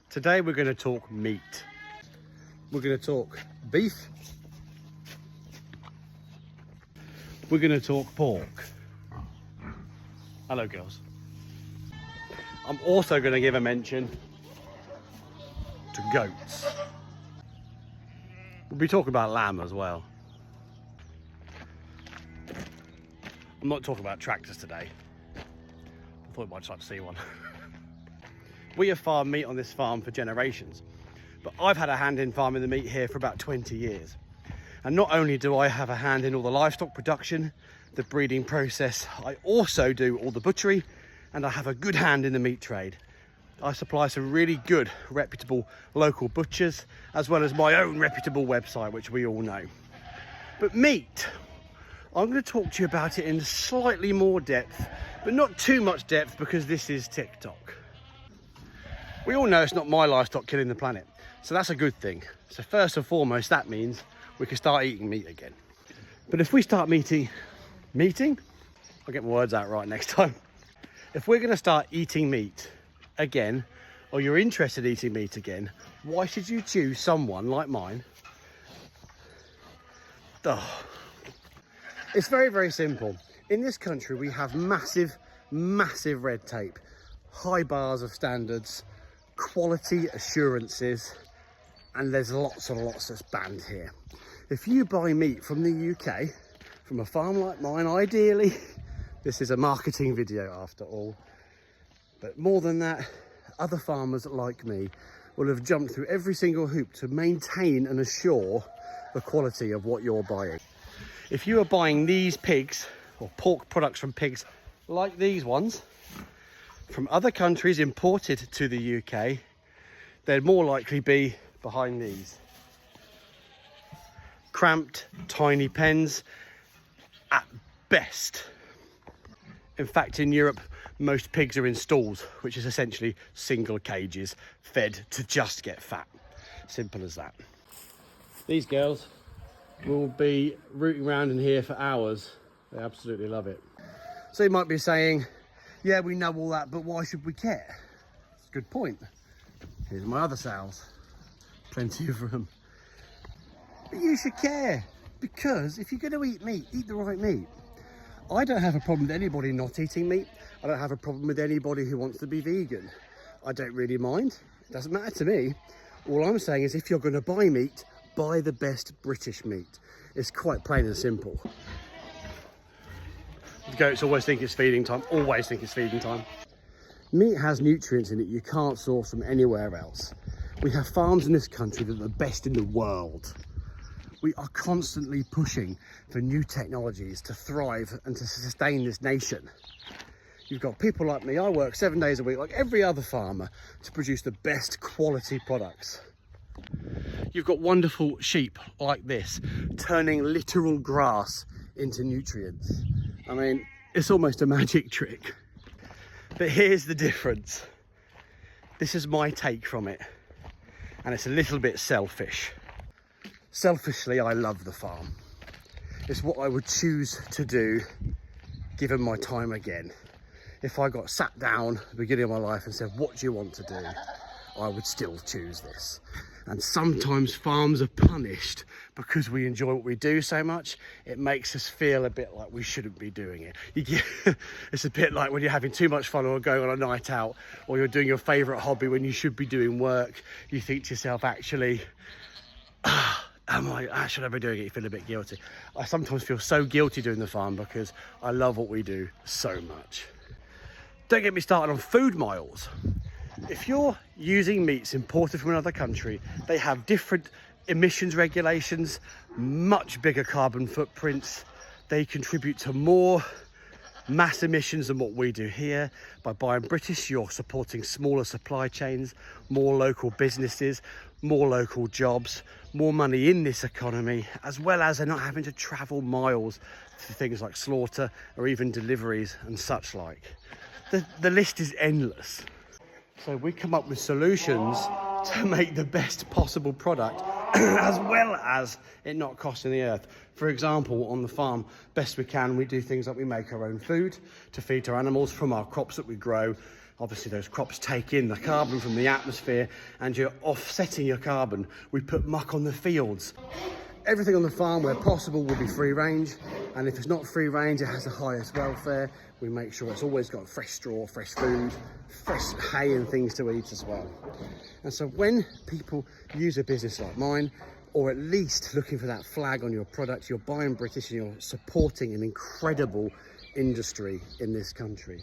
Today we're going to talk meat. We're going to talk beef. We're going to talk pork. Hello girls. I'm also going to give a mention to goats. We'll be talking about lamb as well. I'm not talking about tractors today. I thought you might just like to see one. We have farmed meat on this farm for generations, but I've had a hand in farming the meat here for about 20 years. And not only do I have a hand in all the livestock production, the breeding process, I also do all the butchery, and I have a good hand in the meat trade. I supply some really good, reputable local butchers, as well as my own reputable website, which we all know. But meat, I'm going to talk to you about it in slightly more depth, but not too much depth because this is TikTok. We all know it's not my livestock killing the planet, so that's a good thing. So first and foremost, that means we can start eating meat again. But if we start meeting, I'll get my words out right next time. If we're going to start eating meat again, or you're interested in eating meat again, why should you choose someone like mine? Oh. It's very, very simple. In this country, we have massive red tape, high bars of standards, quality assurances, and there's lots and lots that's banned here. If you buy meat from the UK, from a farm like mine, ideally, this is a marketing video after all, but more than that, other farmers like me will have jumped through every single hoop to maintain and assure the quality of what you're buying. If you are buying these pigs, or pork products from pigs like these ones, from other countries imported to the UK, they'd more likely be behind these. Cramped, tiny pens at best. In fact, in Europe, most pigs are in stalls, which is essentially single cages fed to just get fat. Simple as that. These girls will be rooting around in here for hours. They absolutely love it. So you might be saying, yeah, we know all that, but why should we care? It's a good point. Here's my other sows. Plenty of room. But you should care, because if you're going to eat meat, eat the right meat. I don't have a problem with anybody not eating meat. I don't have a problem with anybody who wants to be vegan. I don't really mind. It doesn't matter to me. All I'm saying is if you're going to buy meat, buy the best British meat. It's quite plain and simple. The goats always think it's feeding time, always think it's feeding time. Meat has nutrients in it you can't source from anywhere else. We have farms in this country that are the best in the world. We are constantly pushing for new technologies to thrive and to sustain this nation. You've got people like me, I work 7 days a week like every other farmer to produce the best quality products. You've got wonderful sheep like this, turning literal grass into nutrients. I mean, it's almost a magic trick. But here's the difference. This is my take from it, and it's a little bit selfish. Selfishly, I love the farm. It's what I would choose to do given my time again. If I got sat down at the beginning of my life and said, what do you want to do? I would still choose this. And sometimes farms are punished because we enjoy what we do so much. It makes us feel a bit like we shouldn't be doing it. It's a bit like when you're having too much fun or going on a night out, or you're doing your favourite hobby when you should be doing work. You think to yourself, actually, should I be doing it? You feel a bit guilty. I sometimes feel so guilty doing the farm because I love what we do so much. Don't get me started on food miles. If you're using meats imported from another country, they have different emissions regulations, much bigger carbon footprints. They contribute to more mass emissions than what we do here. By buying British, you're supporting smaller supply chains, more local businesses, more local jobs, more money in this economy, as well as they're not having to travel miles for things like slaughter or even deliveries and such like. The list is endless. So we come up with solutions to make the best possible product as well as it not costing the earth. For example, on the farm, best we can, we do things like we make our own food to feed our animals from our crops that we grow, Obviously those crops take in the carbon from the atmosphere and you're offsetting your carbon. We put muck on the fields. Everything on the farm where possible will be free range, and if it's not free range, it has the highest welfare. We make sure it's always got fresh straw, fresh food, fresh hay and things to eat as well. And so when people use a business like mine, or at least looking for that flag on your product, you're buying British and you're supporting an incredible industry in this country.